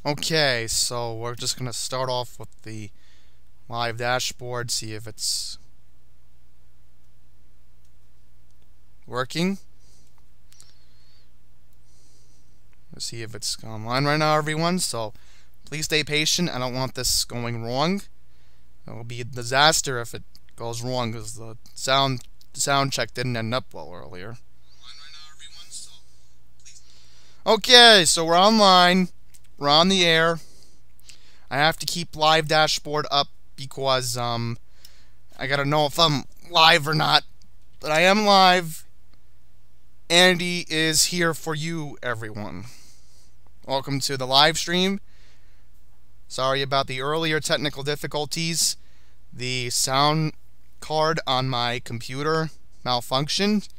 Okay, so we're just going to start off with the live dashboard, see if it's working. Let's see if it's online right now, everyone, so please stay patient. I don't want this going wrong. It will be a disaster if it goes wrong because the sound check didn't end up well earlier. Okay, so we're online. We're on the air. I have to keep live dashboard up because I gotta know if I'm live or not. But I am live. Andy is here for you, everyone. Welcome to the live stream. Sorry about the earlier technical difficulties. The sound card on my computer malfunctioned.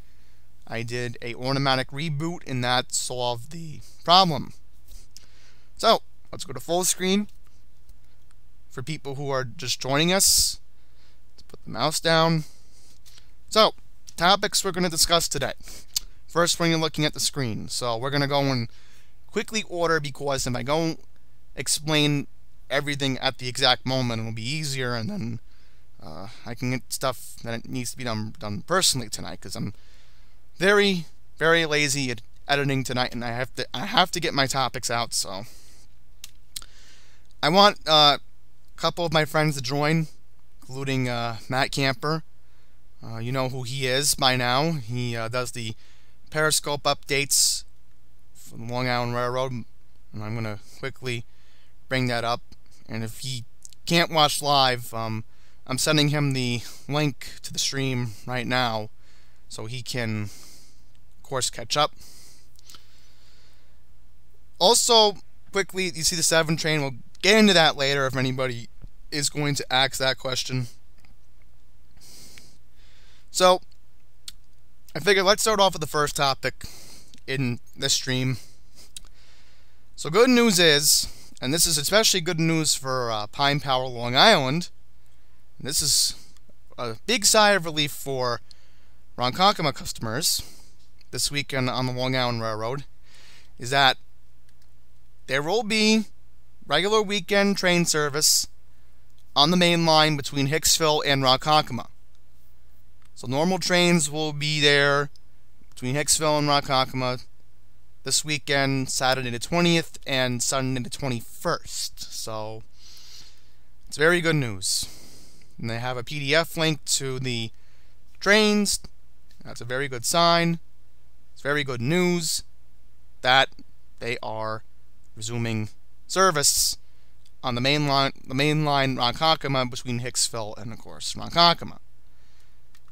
I did an automatic reboot and that solved the problem. So, let's go to full screen. For people who are just joining us, let's put the mouse down. So, topics we're going to discuss today. First, when you're looking at the screen. So, we're going to go in quickly order because if I go explain everything at the exact moment, it'll be easier, and then I can get stuff that needs to be done personally tonight because I'm very, very lazy at editing tonight, and I have to get my topics out. So I want a couple of my friends to join, including Matt Camper. You know who he is by now. He does the Periscope updates for the Long Island Railroad, and I'm going to quickly bring that up. And if he can't watch live, I'm sending him the link to the stream right now so he can, of course, catch up. Also, quickly, you see the 7 train. We'll get into that later if anybody is going to ask that question. So, I figured let's start off with the first topic in this stream. So, good news is, and this is especially good news for Pine Power, Long Island. This is a big sigh of relief for Ronkokoma customers this weekend on the Long Island Railroad, is that there will be regular weekend train service on the main line between Hicksville and Ronkokoma. So normal trains will be there between Hicksville and Ronkokoma this weekend, Saturday the 20th and Sunday the 21st. So it's very good news. And they have a PDF link to the trains. That's a very good sign. It's very good news that they are resuming service on the main line Ronkokoma between Hicksville and, of course, Ronkokoma.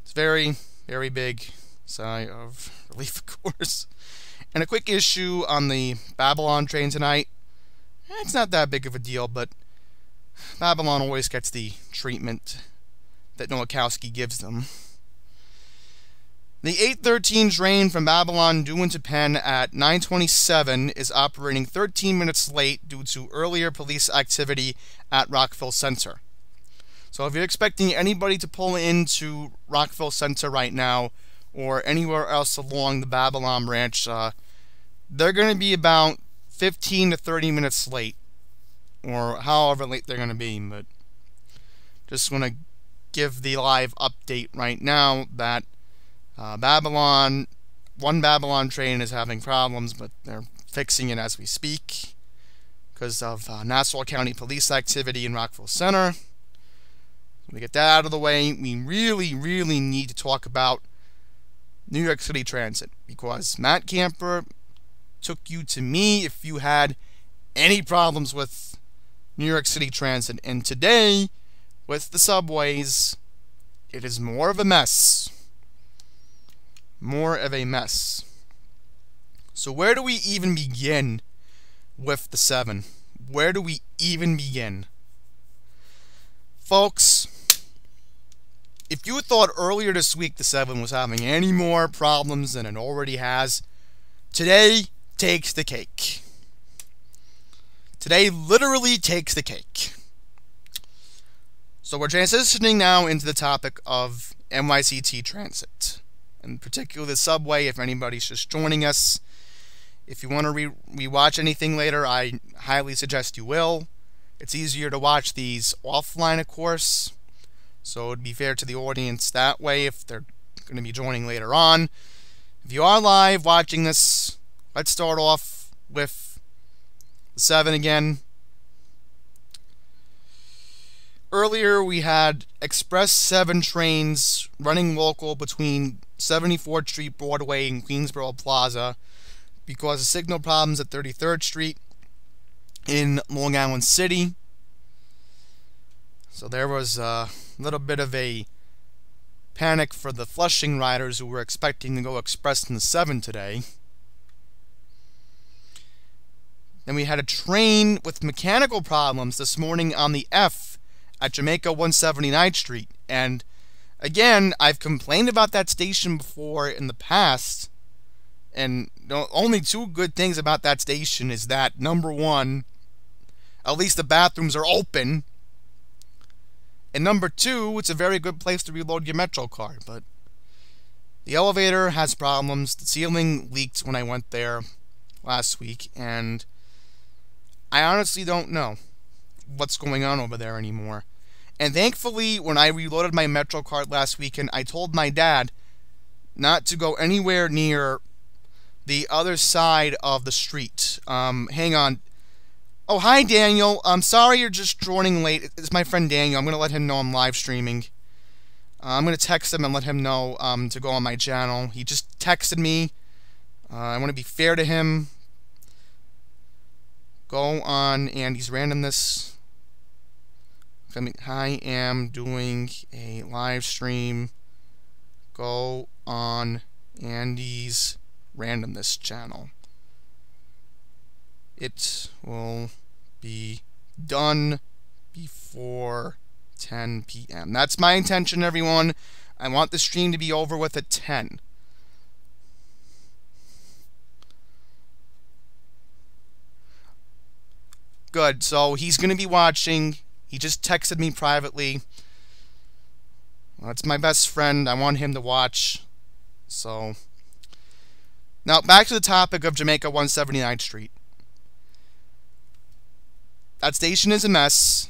It's very, very big sigh of relief, of course. And a quick issue on the Babylon train tonight. It's not that big of a deal, but Babylon always gets the treatment that Nowakowski gives them. The 8:13 train from Babylon due into Penn at 9:27 is operating 13 minutes late due to earlier police activity at Rockville Center. So if you're expecting anybody to pull into Rockville Center right now or anywhere else along the Babylon branch, they're going to be about 15 to 30 minutes late, or however late they're going to be. But just want to give the live update right now that one Babylon train is having problems, but they're fixing it as we speak because of Nassau County Police activity in Rockville Center. We get that out of the way. We really, really need to talk about New York City Transit because Matt Camper took you to me if you had any problems with New York City Transit. And today, with the subways, it is more of a mess. More of a mess. So where do we even begin with the 7? Where do we even begin? Folks, if you thought earlier this week the 7 was having any more problems than it already has, today takes the cake. Today literally takes the cake. So we're transitioning now into the topic of NYCT Transit, in particular the subway. If anybody's just joining us, If you want to rewatch anything later, I highly suggest you will. It's easier to watch these offline, of course, so it'd be fair to the audience that way if they're going to be joining later on. If you are live watching this, let's start off with the 7 again. Earlier we had Express 7 trains running local between 74th Street Broadway and Queensboro Plaza because of signal problems at 33rd Street in Long Island City. So there was a little bit of a panic for the Flushing riders who were expecting to go express in the 7 today. Then we had a train with mechanical problems this morning on the F at Jamaica 179th Street. And again, I've complained about that station before in the past, and the only 2 good things about that station is that, number 1, at least the bathrooms are open, and number 2, it's a very good place to reload your Metro card. But the elevator has problems. The ceiling leaked when I went there last week, and I honestly don't know what's going on over there anymore. And thankfully, when I reloaded my Metro card last weekend, I told my dad not to go anywhere near the other side of the street. Hang on. Oh, hi, Daniel. I'm sorry you're just joining late. It's my friend Daniel. I'm going to let him know I'm live streaming. I'm going to text him and let him know to go on my channel. He just texted me. I want to be fair to him. Go on Andy's Randomness. I am doing a live stream. Go on Andy's Randomness channel. It will be done before 10 p.m. That's my intention, everyone. I want the stream to be over with at 10. Good, so he's going to be watching. He just texted me privately. That's my best friend. I want him to watch. So, now back to the topic of Jamaica 179th Street. That station is a mess.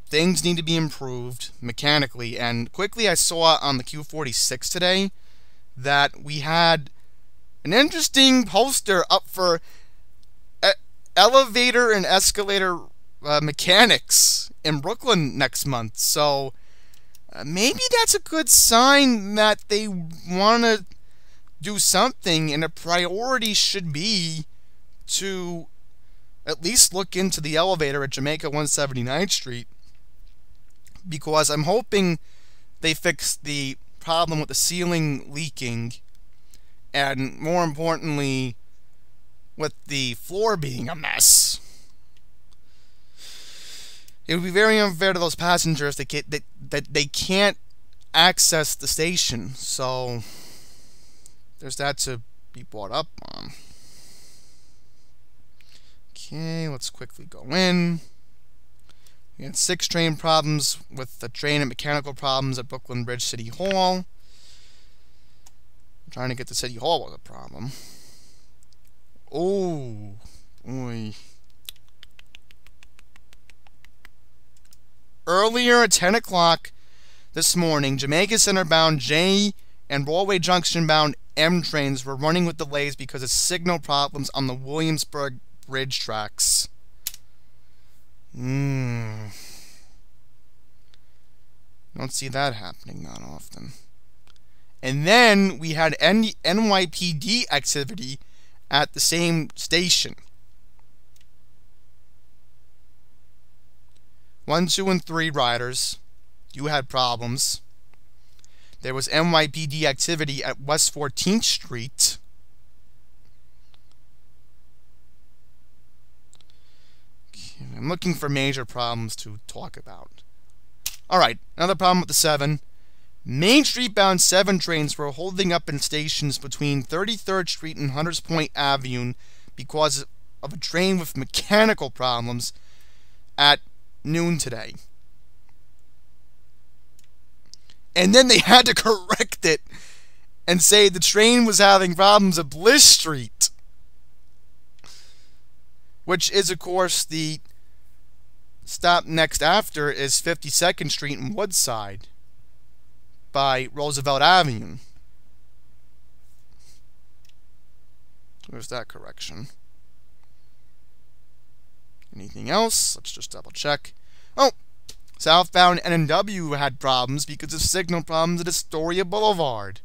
Things need to be improved mechanically. And quickly I saw on the Q46 today that we had an interesting poster up for elevator and escalator mechanics in Brooklyn next month. So maybe that's a good sign that they want to do something, and a priority should be to at least look into the elevator at Jamaica 179th Street, because I'm hoping they fix the problem with the ceiling leaking, and more importantly with the floor being a mess. It would be very unfair to those passengers that they can't access the station. So there's that to be brought up on. Okay, let's quickly go in. We had 6 train problems with the train and mechanical problems at Brooklyn Bridge City Hall. I'm trying to get to City Hall was a problem. Oh, boy. Earlier at 10 o'clock this morning, Jamaica Center-bound J and Broadway Junction-bound M trains were running with delays because of signal problems on the Williamsburg Bridge tracks. Don't see that happening that often. And then we had NYPD activity at the same station. 1, 2, and 3 riders, you had problems. There was NYPD activity at West 14th Street. Okay, I'm looking for major problems to talk about. Alright, another problem with the 7. Main Street bound 7 trains were holding up in stations between 33rd Street and Hunters Point Avenue because of a train with mechanical problems at noon today. And then they had to correct it and say the train was having problems at Bliss Street. which is, of course, the stop next after is 52nd Street and Woodside by Roosevelt Avenue. Where's that correction? Anything else? Let's just double check. Oh! Southbound N&W had problems because of signal problems at Astoria Boulevard.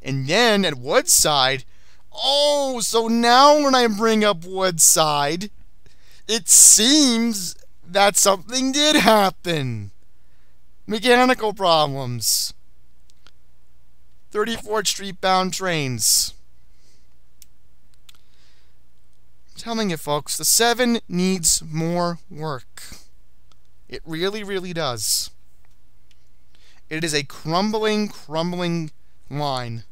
And then at Woodside, oh, so now when I bring up Woodside, it seems that something did happen. Mechanical problems. 34th Street bound trains. I'm telling you folks, the 7 needs more work. It really, really does. It is a crumbling line.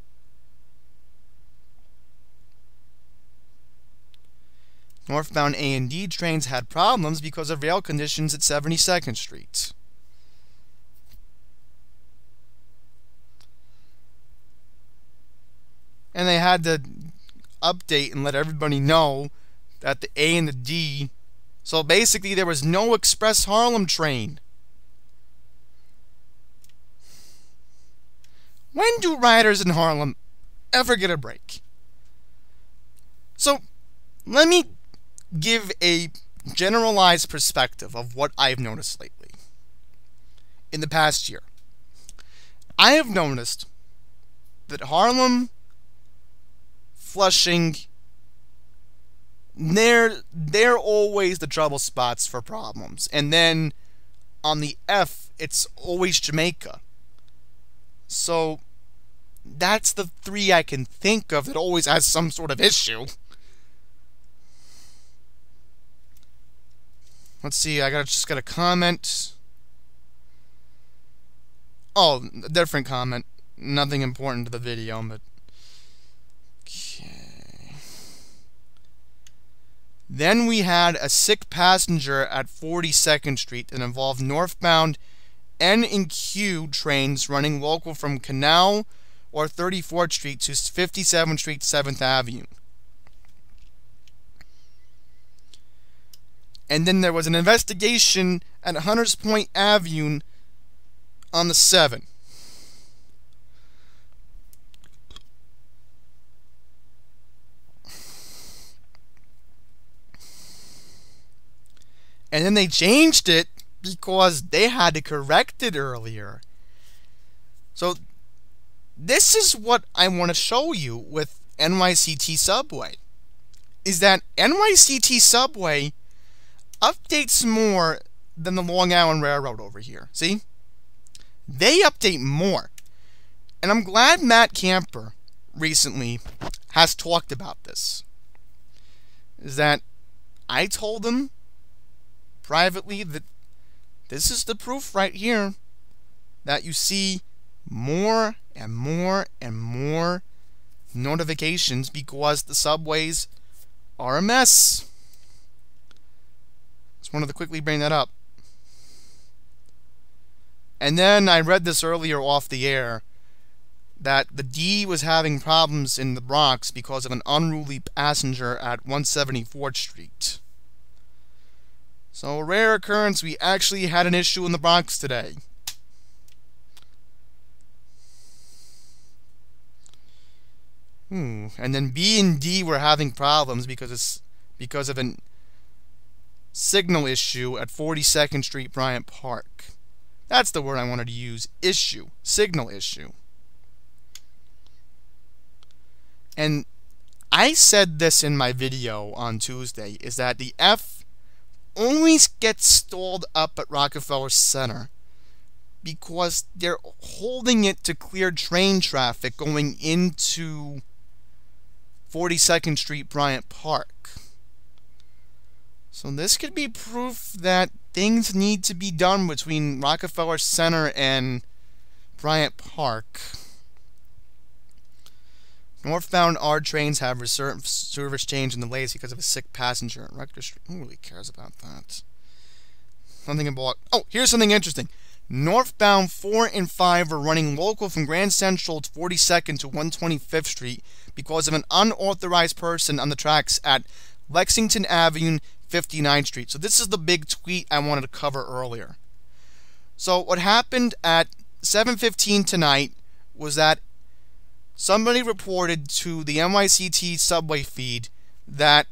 Northbound A&D trains had problems because of rail conditions at 72nd Street. And they had to update and let everybody know that the A and the D, so basically there was no Express Harlem train. When do riders in Harlem ever get a break? So, let me give a generalized perspective of what I've noticed lately. In the past year, I have noticed that Harlem, Flushing, they're always the trouble spots for problems. And then on the F, it's always Jamaica. So that's the 3 I can think of that always has some sort of issue. Let's see, I just got a comment. Oh, a different comment. Nothing important to the video, but okay. Then we had a sick passenger at 42nd Street that involved northbound N and Q trains running local from Canal or 34th Street to 57th Street, 7th Avenue. And then there was an investigation at Hunters Point Avenue on the 7th. And then they changed it because they had to correct it earlier. So this is what I want to show you with NYCT Subway. Is that NYCT Subway updates more than the Long Island Railroad over here. See? They update more. And I'm glad Matt Camper recently has talked about this. Is that I told him privately that this is the proof right here that you see more and more and more notifications because the subways are a mess. Just wanted to quickly bring that up. And then I read this earlier off the air that the D was having problems in the Bronx because of an unruly passenger at 174th Street. So, a rare occurrence, we actually had an issue in the Bronx today. And then B and D were having problems because of a signal issue at 42nd Street, Bryant Park. That's the word I wanted to use. Issue. Signal issue. And I said this in my video on Tuesday, is that the F always gets stalled up at Rockefeller Center because they're holding it to clear train traffic going into 42nd Street, Bryant Park. So this could be proof that things need to be done between Rockefeller Center and Bryant Park. Northbound R trains have service change and delays because of a sick passenger at Rector Street. Who really cares about that? Something about... Oh, here's something interesting. Northbound 4 and 5 are running local from Grand Central to 42nd to 125th Street because of an unauthorized person on the tracks at Lexington Avenue, 59th Street. So this is the big tweet I wanted to cover earlier. So what happened at 7:15 tonight was that somebody reported to the NYCT subway feed that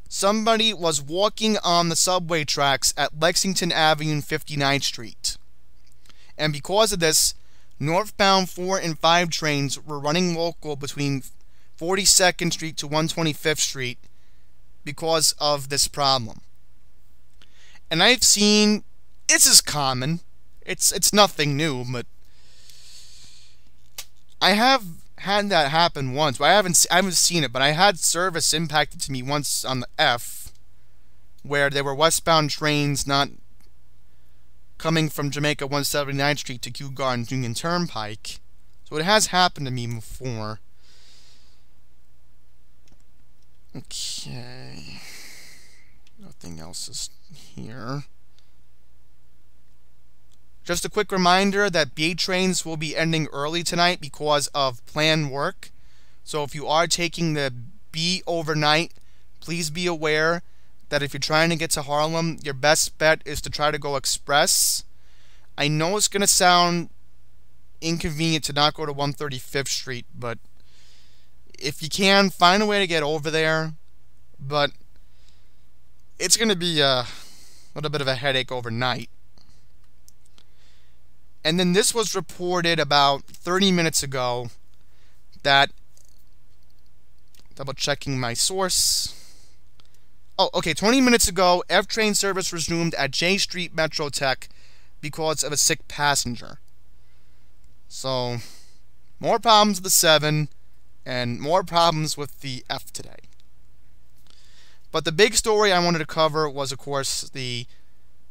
somebody was walking on the subway tracks at Lexington Avenue, 59th Street. And because of this, northbound 4 and 5 trains were running local between 42nd Street to 125th Street because of this problem. And I've seen, this is common, it's nothing new, but I have had that happen once. But I haven't seen it, but I had service impacted to me once on the F, where there were westbound trains not coming from Jamaica 179th Street to Kew Gardens Union Turnpike. So it has happened to me before. Okay. Nothing else is here. Just a quick reminder that B trains will be ending early tonight because of planned work. So if you are taking the B overnight, please be aware that if you're trying to get to Harlem, your best bet is to try to go express. I know it's going to sound inconvenient to not go to 135th Street, but if you can, find a way to get over there. But it's going to be a little bit of a headache overnight. And then this was reported about 30 minutes ago that, double checking my source. Oh, okay, 20 minutes ago, F train service resumed at J Street Metro Tech because of a sick passenger. So, more problems with the 7 and more problems with the F today. But the big story I wanted to cover was, of course, the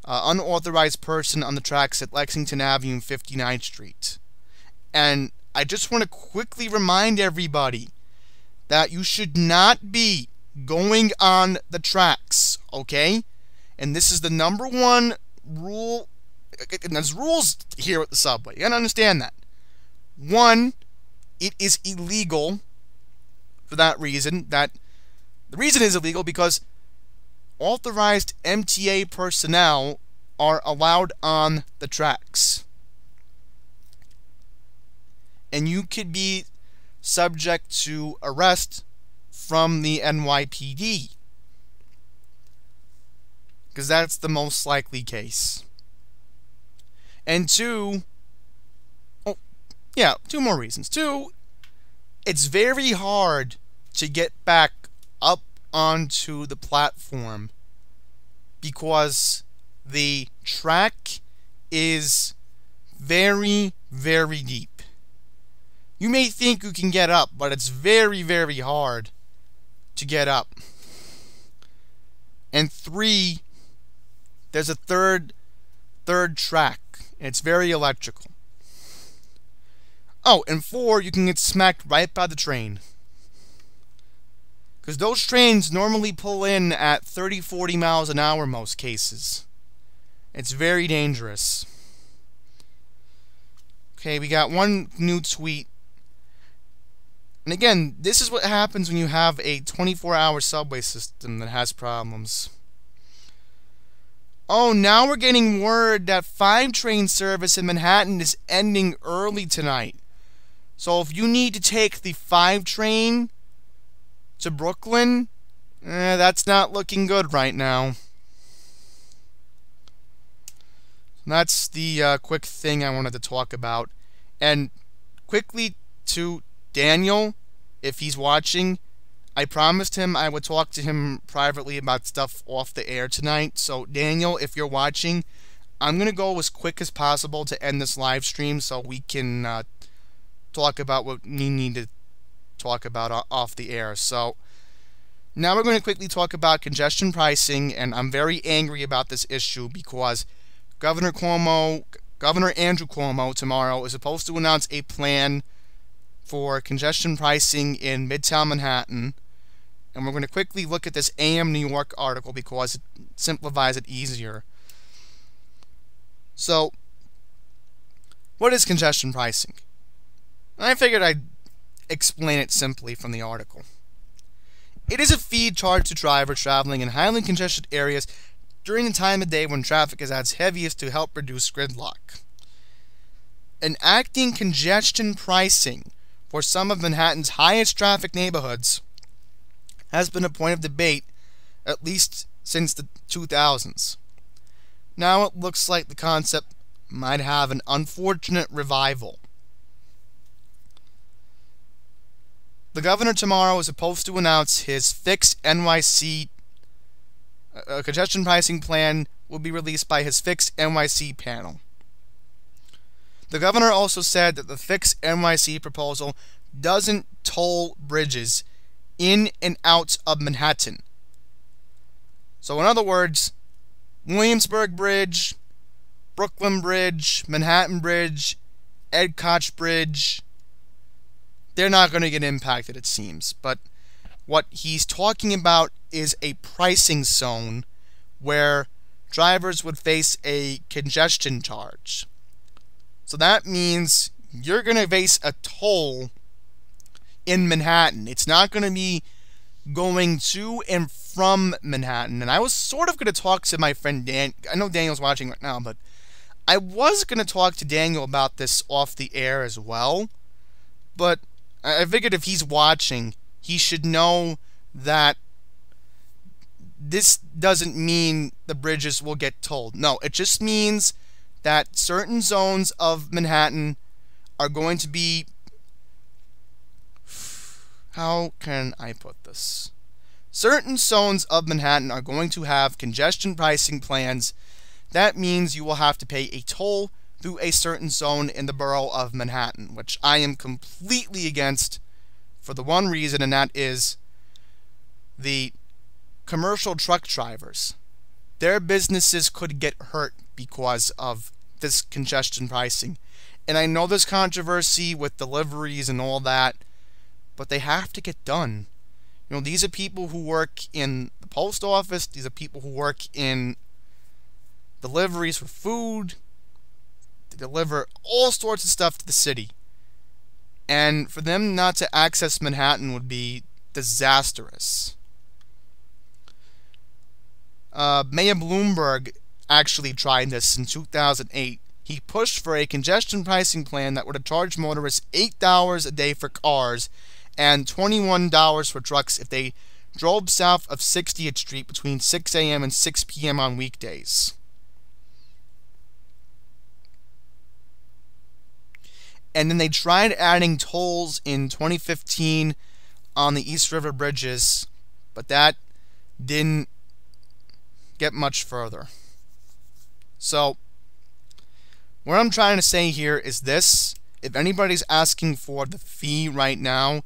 unauthorized person on the tracks at Lexington Avenue, 59th Street. And I just want to quickly remind everybody that you should not be going on the tracks, okay? And this is the #1 rule. And there's rules here at the subway. You gotta understand that. 1, it is illegal for that reason. The reason is illegal because authorized MTA personnel are allowed on the tracks. And you could be subject to arrest from the NYPD, because that's the most likely case. And 2, oh, yeah, 2 more reasons. 2, it's very hard to get back up onto the platform because the track is very, very deep. You may think you can get up, but it's very, very hard to get up. And 3, there's a third track, and it's very electrical. Oh, and 4, you can get smacked right by the train. Because those trains normally pull in at 30-40 miles an hour in most cases. It's very dangerous. Okay, we got one new tweet. And again, this is what happens when you have a 24-hour subway system that has problems. Oh, now we're getting word that 5 train service in Manhattan is ending early tonight. So if you need to take the 5 train to Brooklyn, that's not looking good right now. That's the quick thing I wanted to talk about. And quickly to Daniel, if he's watching, I promised him I would talk to him privately about stuff off the air tonight. So Daniel, if you're watching, I'm going to go as quick as possible to end this live stream so we can talk about what we need to talk about off the air. So now we're going to quickly talk about congestion pricing, and I'm very angry about this issue because Governor Andrew Cuomo tomorrow is supposed to announce a plan for congestion pricing in Midtown Manhattan, and we're going to quickly look at this AM New York article because it simplifies it easier. So What is congestion pricing? And I figured I'd explain it simply from the article. It is a fee charged to drivers traveling in highly congested areas during the time of day when traffic is at its heaviest to help reduce gridlock. Enacting congestion pricing for some of Manhattan's highest traffic neighborhoods has been a point of debate at least since the 2000s. Now it looks like the concept might have an unfortunate revival. The governor tomorrow is supposed to announce his fixed NYC congestion pricing plan will be released by his fixed NYC panel. The governor also said that the fixed NYC proposal doesn't toll bridges in and out of Manhattan. So in other words, Williamsburg Bridge, Brooklyn Bridge, Manhattan Bridge, Ed Koch Bridge, they're not going to get impacted, it seems. But what he's talking about is a pricing zone where drivers would face a congestion charge. So that means you're going to face a toll in Manhattan. It's not going to be going to and from Manhattan. And I was sort of going to talk to my friend Dan. I know Daniel's watching right now, but I was going to talk to Daniel about this off the air as well. But I figured if he's watching, he should know that this doesn't mean the bridges will get tolled. No, it just means that certain zones of Manhattan are going to be... How can I put this? Certain zones of Manhattan are going to have congestion pricing plans. That means you will have to pay a toll through a certain zone in the borough of Manhattan, which I am completely against for the one reason, and that is the commercial truck drivers. Their businesses could get hurt because of this congestion pricing. And I know there's controversy with deliveries and all that, but they have to get done. You know, these are people who work in the post office. These are people who work in deliveries for food. They deliver all sorts of stuff to the city. And for them not to access Manhattan would be disastrous. Mayor Bloomberg actually tried this in 2008. He pushed for a congestion pricing plan that would have charged motorists $8 a day for cars and $21 for trucks if they drove south of 60th Street between 6 a.m. and 6 p.m. on weekdays. And then they tried adding tolls in 2015 on the East River bridges, but that didn't get much further. So, what I'm trying to say here is this. If anybody's asking for the fee right now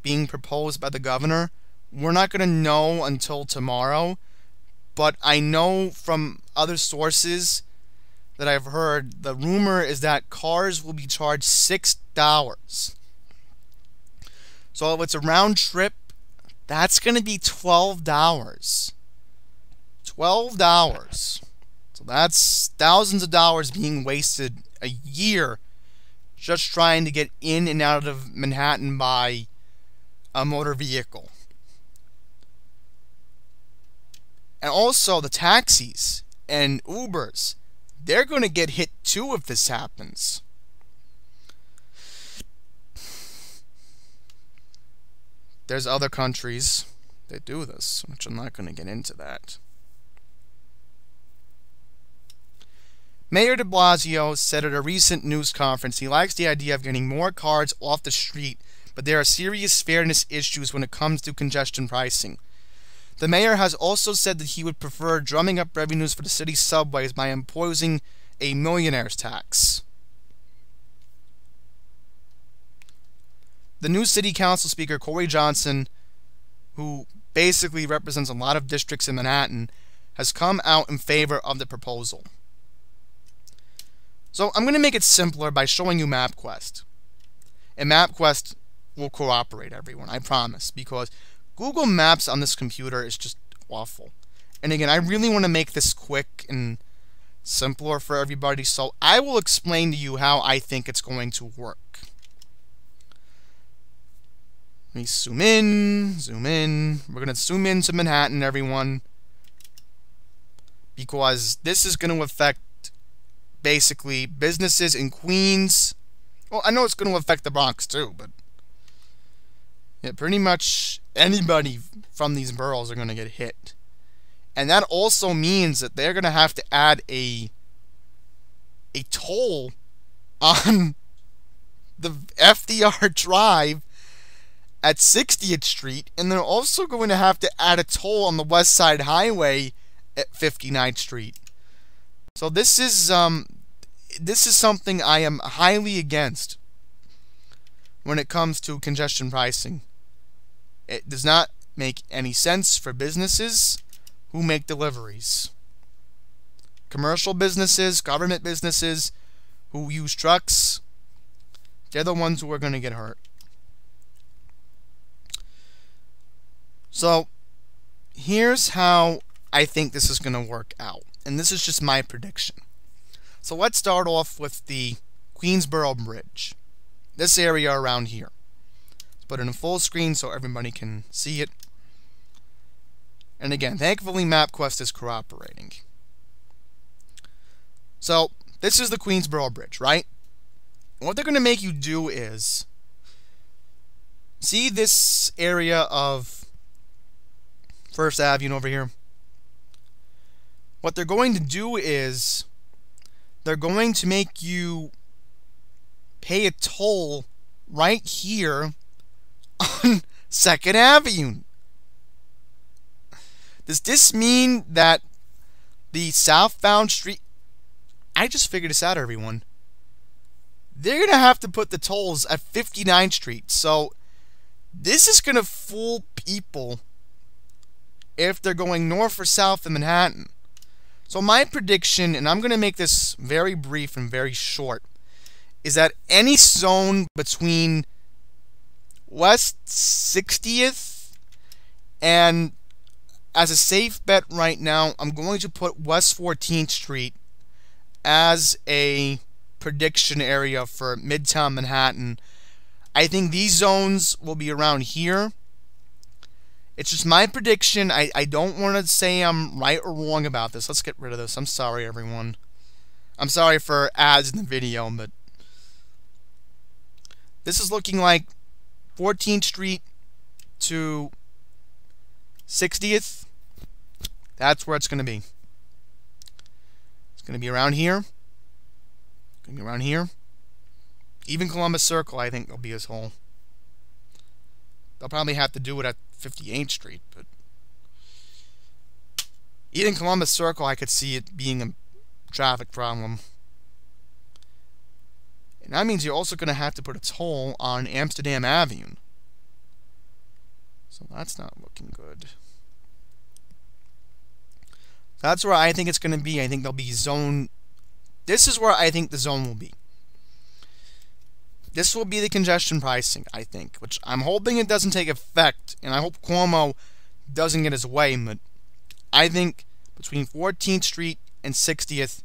being proposed by the governor, we're not going to know until tomorrow. But I know from other sources that I've heard, the rumor is that cars will be charged $6. So if it's a round trip, that's going to be $12. $12. So that's thousands of dollars being wasted a year just trying to get in and out of Manhattan by a motor vehicle. And also the taxis and Ubers, they're going to get hit too if this happens. There's other countries that do this, which I'm not going to get into that. Mayor de Blasio said at a recent news conference he likes the idea of getting more cars off the street, but there are serious fairness issues when it comes to congestion pricing. The mayor has also said that he would prefer drumming up revenues for the city's subways by imposing a millionaire's tax. The new city council speaker, Corey Johnson, who basically represents a lot of districts in Manhattan, has come out in favor of the proposal. So I'm going to make it simpler by showing you MapQuest. And MapQuest will cooperate, everyone, I promise, because Google Maps on this computer is just awful. And again, I really want to make this quick and simpler for everybody. So I will explain to you how I think it's going to work. Let me zoom in, zoom in. We're going to zoom into Manhattan, everyone, because this is going to affect basically businesses in Queens. Well, I know it's going to affect the Bronx too, but yeah, pretty much anybody from these boroughs are going to get hit. And that also means that they're going to have to add a toll on the FDR Drive at 60th Street, and they're also going to have to add a toll on the West Side Highway at 59th Street. So this is something I am highly against when it comes to congestion pricing. It does not make any sense for businesses who make deliveries. Commercial businesses, government businesses who use trucks, they're the ones who are going to get hurt. So here's how I think this is going to work out. And this is just my prediction. So let's start off with the Queensboro Bridge. This area around here. Let's put it in full screen so everybody can see it. And again, thankfully MapQuest is cooperating. So this is the Queensboro Bridge, right? What they're going to make you do is see this area of First Avenue over here. What they're going to do is they're going to make you pay a toll right here on 2nd Avenue. Does this mean that the southbound street... I just figured this out, everyone. They're going to have to put the tolls at 59th Street. So this is going to fool people if they're going north or south in Manhattan. So my prediction, and I'm going to make this very brief and very short, is that any zone between West 60th and, as a safe bet right now, I'm going to put West 14th Street as a prediction area for Midtown Manhattan. I think these zones will be around here. It's just my prediction. I don't want to say I'm right or wrong about this. Let's get rid of this. I'm sorry, everyone. I'm sorry for ads in the video, but this is looking like 14th Street to 60th. That's where it's going to be. It's going to be around here. It's going to be around here. Even Columbus Circle, I think, will be as whole. They'll probably have to do it at 58th Street, but even Columbus Circle, I could see it being a traffic problem. And that means you're also going to have to put a toll on Amsterdam Avenue. So that's not looking good. That's where I think it's going to be. I think there'll be zone... This is where I think the zone will be. This will be the congestion pricing, I think, which I'm hoping it doesn't take effect, and I hope Cuomo doesn't get his way, but I think between 14th Street and 60th,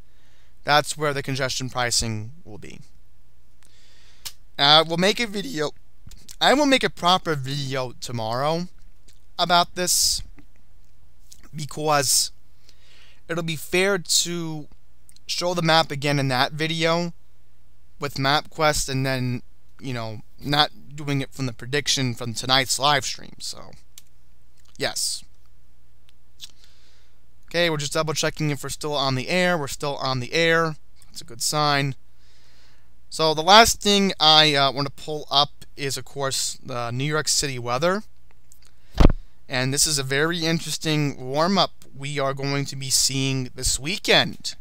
that's where the congestion pricing will be. We'll make a video. I will make a proper video tomorrow about this, because it'll be fair to show the map again in that video with MapQuest, and then, you know, not doing it from the prediction from tonight's live stream. So, yes. Okay, we're just double checking if we're still on the air. We're still on the air. That's a good sign. So, the last thing I want to pull up is, of course, the New York City weather. And this is a very interesting warm-up we are going to be seeing this weekend,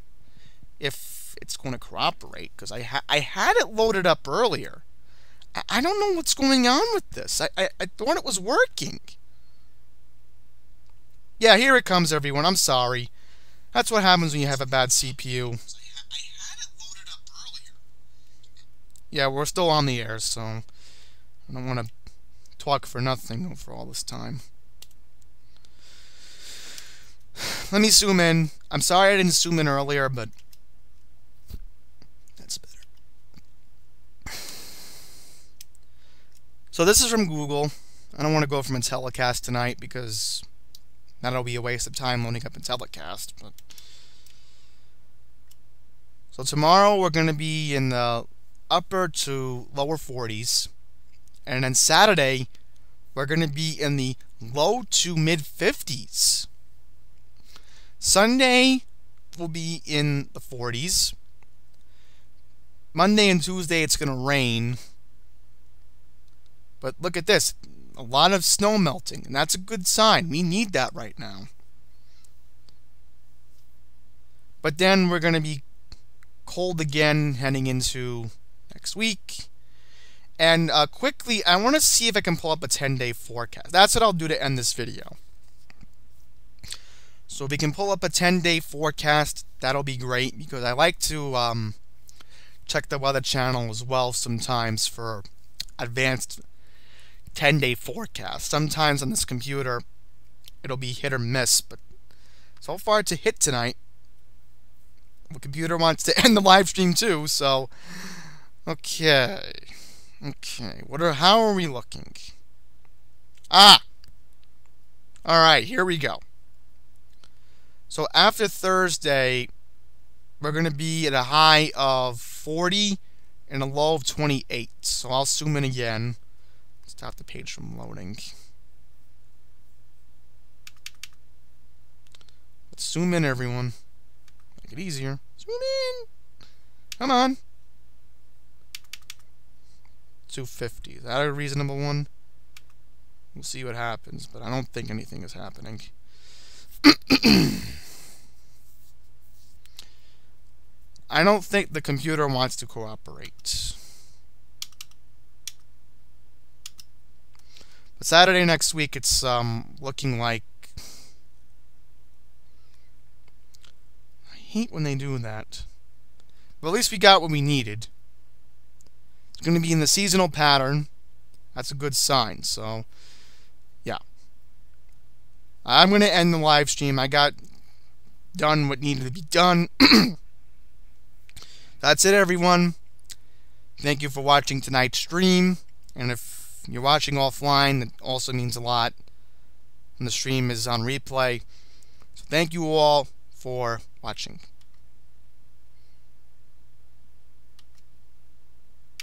if it's going to cooperate, because I had it loaded up earlier. I don't know what's going on with this. I thought it was working. Yeah, here it comes, everyone. I'm sorry. That's what happens when you have a bad CPU. I had it loaded up earlier. Yeah, we're still on the air, so I don't want to talk for nothing for all this time. Let me zoom in. I'm sorry I didn't zoom in earlier, but So this is from Google. I don't want to go from IntelliCast tonight because that'll be a waste of time loading up IntelliCast. But so tomorrow we're going to be in the upper to lower 40s. And then Saturday we're going to be in the low to mid 50s. Sunday will be in the 40s. Monday and Tuesday it's going to rain. But look at this. A lot of snow melting, and that's a good sign. We need that right now. But then we're going to be cold again heading into next week. And quickly, I want to see if I can pull up a 10-day forecast. That's what I'll do to end this video. So if we can pull up a 10-day forecast, that'll be great, because I like to check the Weather Channel as well sometimes for advanced 10-day forecast. Sometimes on this computer it'll be hit or miss, but so far it's a hit tonight. The computer wants to end the live stream too, so okay. How are we looking? Alright, here we go. So after Thursday we're going to be at a high of 40 and a low of 28. So I'll zoom in again. Stop the page from loading. Let's zoom in, everyone. Make it easier. Zoom in. Come on. 250. Is that a reasonable one? We'll see what happens, but I don't think anything is happening. I don't think the computer wants to cooperate. But Saturday next week, it's looking like... I hate when they do that. But at least we got what we needed. It's going to be in the seasonal pattern. That's a good sign, so... yeah. I'm going to end the live stream. I got done what needed to be done. That's it, everyone. Thank you for watching tonight's stream. And if you're watching offline, that also means a lot. And the stream is on replay. So thank you all for watching.